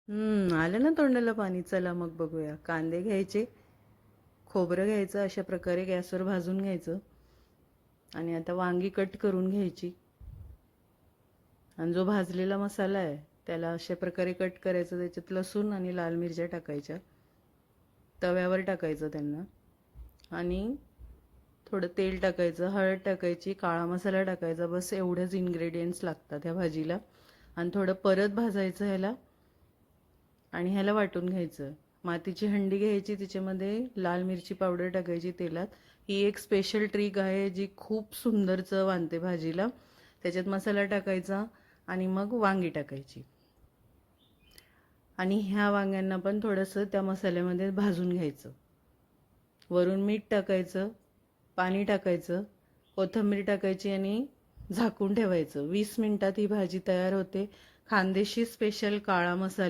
आलं ना तोंडाला पाणी. चला मग बघूया. कांदे घ्यायचे, खोबरं घ्यायचं, अशा प्रकारे गॅसवर भाजून घ्यायचं. आणि आता वांगी कट करून घ्यायची. आणि जो भाजलेला मसाला आहे त्याला अशा प्रकारे कट करायचं. त्याच्यात लसूण आणि लाल मिरच्या टाकायच्या, तव्यावर टाकायचं त्यांना. आणि थोडं तेल टाकायचं, हळद टाकायची, काळा मसाला टाकायचा. बस एवढेच इन्ग्रेडियंट्स लागतात ह्या भाजीला. आणि थोडं परत भाजायचं ह्याला. आणि ह्याला वाटून घ्यायचं. मातीची हंडी घ्यायची, तिच्यामध्ये लाल मिरची पावडर टाकायची तेलात. ही एक स्पेशल ट्रिक आहे जी खूप सुंदर चव आणते भाजीला. त्याच्यात मसाला टाकायचा आणि मग वांगी टाकायची. आणि ह्या वांग्यांना पण थोडंसं त्या मसाल्यामध्ये भाजून घ्यायचं. वरून मीठ टाकायचं, पाणी टाकायचं, कोथिंबीर टाकायची आणि झाकून ठेवायचं. 20 मिनिटात ही भाजी तयार होते. खानदेशी स्पेशल काळा मसाला.